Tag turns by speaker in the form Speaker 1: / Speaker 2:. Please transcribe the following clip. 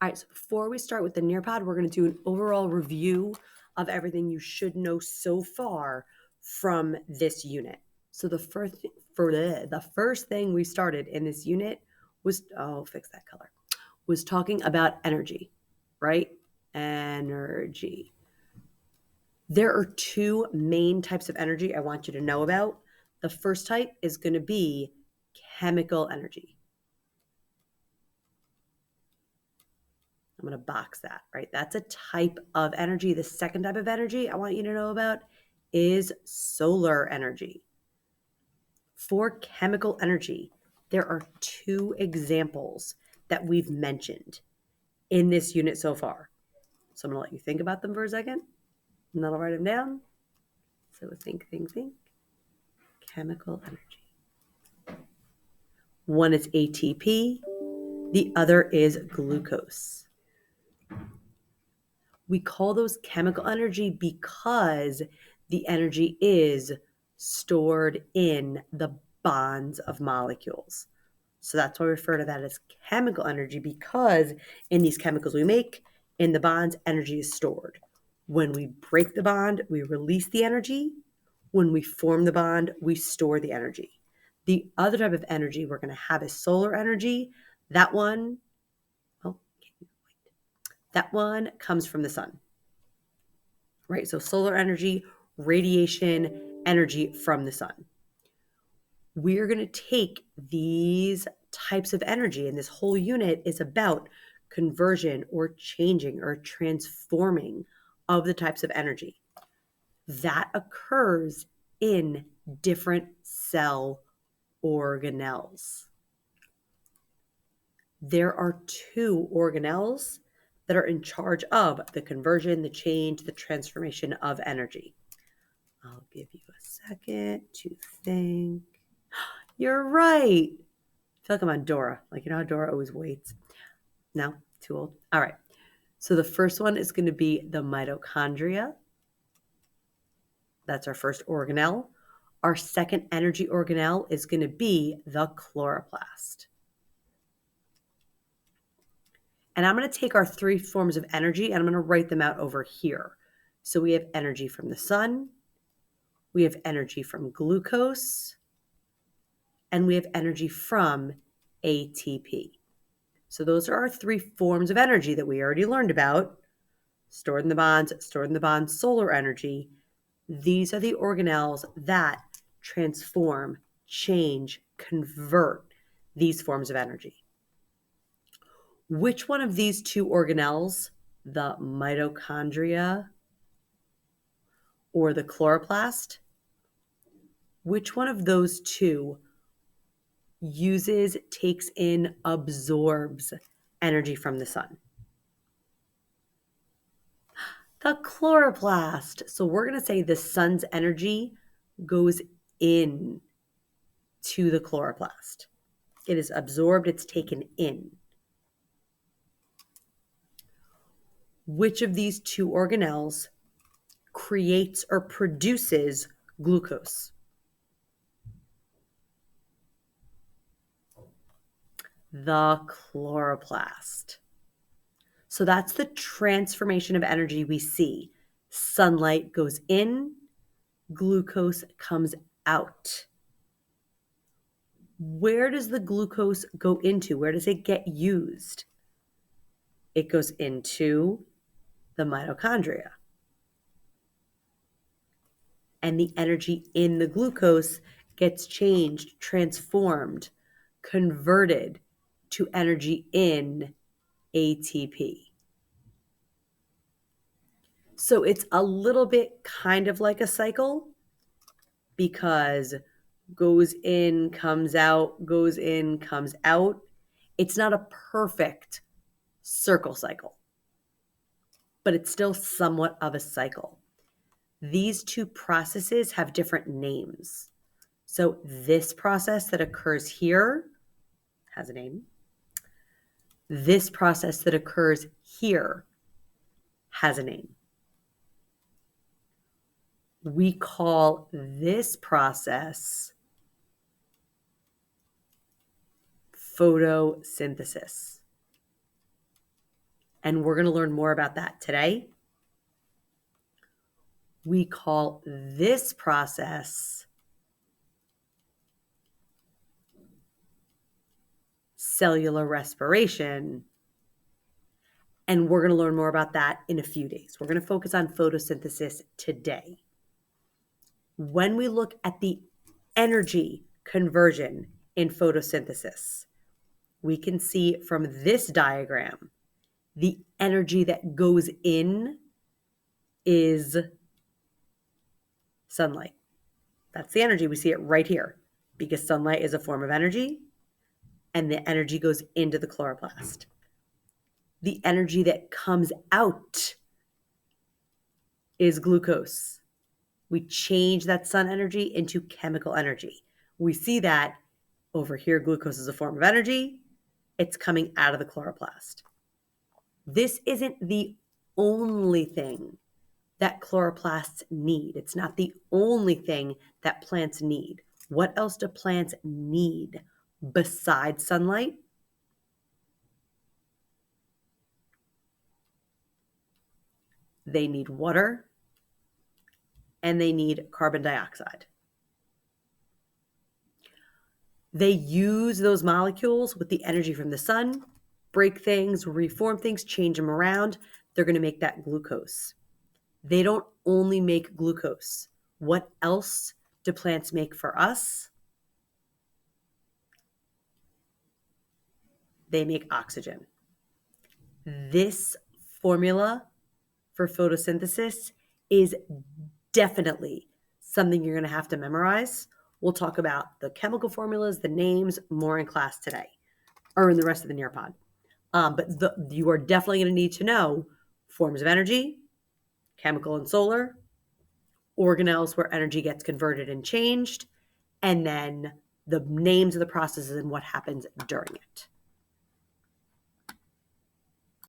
Speaker 1: All right, so before we start with the Nearpod, we're going to do an overall review of everything you should know so far from this unit. So the first thing we started in this unit was, fix that color, was talking about energy, right? Energy. There are two main types of energy I want you to know about. The first type is going to be chemical energy. I'm going to box that, right? That's a type of energy. The second type of energy I want you to know about is solar energy. For chemical energy, there are two examples that we've mentioned in this unit so far. So I'm going to let you think about them for a second, and then I'll write them down. So think. Chemical energy. One is ATP, the other is glucose. We call those chemical energy because the energy is stored in the bonds of molecules. So that's why we refer to that as chemical energy, because in these chemicals we make, in the bonds, energy is stored. When we break the bond, we release the energy. When we form the bond, we store the energy. The other type of energy we're going to have is solar energy. That one comes from the sun, right? So solar energy, radiation, energy from the sun. We're going to take these types of energy, and this whole unit is about conversion or changing or transforming of the types of energy. That occurs in different cell organelles. There are two organelles that are in charge of the conversion, the change, the transformation of energy. I'll give you a second to think. You're right. I feel like I'm on Dora. Like, you know how Dora always waits? No, too old. All right. So the first one is going to be the mitochondria. That's our first organelle. Our second energy organelle is going to be the chloroplast. And I'm going to take our three forms of energy and I'm going to write them out over here. So we have energy from the sun, we have energy from glucose, and we have energy from ATP. So those are our three forms of energy that we already learned about. Stored in the bonds, solar energy. These are the organelles that transform, change, convert these forms of energy. Which one of these two organelles, the mitochondria or the chloroplast, which one of those two takes in, absorbs energy from the sun? The chloroplast. So we're going to say the sun's energy goes in to the chloroplast. It is absorbed, it's taken in. Which of these two organelles creates or produces glucose? The chloroplast. So that's the transformation of energy we see. Sunlight goes in, glucose comes out. Where does the glucose go into? Where does it get used? It goes into the mitochondria. And the energy in the glucose gets changed, transformed, converted to energy in ATP. So it's a little bit kind of like a cycle, because goes in, comes out, goes in, comes out. It's not a perfect circle cycle, but it's still somewhat of a cycle. These two processes have different names. So this process that occurs here has a name. This process that occurs here has a name. We call this process photosynthesis. And we're going to learn more about that today. We call this process cellular respiration. And we're going to learn more about that in a few days. We're going to focus on photosynthesis today. When we look at the energy conversion in photosynthesis, we can see from this diagram the energy that goes in is sunlight. That's the energy. We see it right here because sunlight is a form of energy and the energy goes into the chloroplast. The energy that comes out is glucose. We change that sun energy into chemical energy. We see that over here, glucose is a form of energy. It's coming out of the chloroplast. This isn't the only thing that chloroplasts need. It's not the only thing that plants need. What else do plants need besides sunlight? They need water and they need carbon dioxide. They use those molecules with the energy from the sun, break things, reform things, change them around. They're going to make that glucose. They don't only make glucose. What else do plants make for us? They make oxygen. This formula for photosynthesis is definitely something you're going to have to memorize. We'll talk about the chemical formulas, the names, more in class today, or in the rest of the Nearpod. You are definitely going to need to know forms of energy, chemical and solar, organelles where energy gets converted and changed, and then the names of the processes and what happens during it.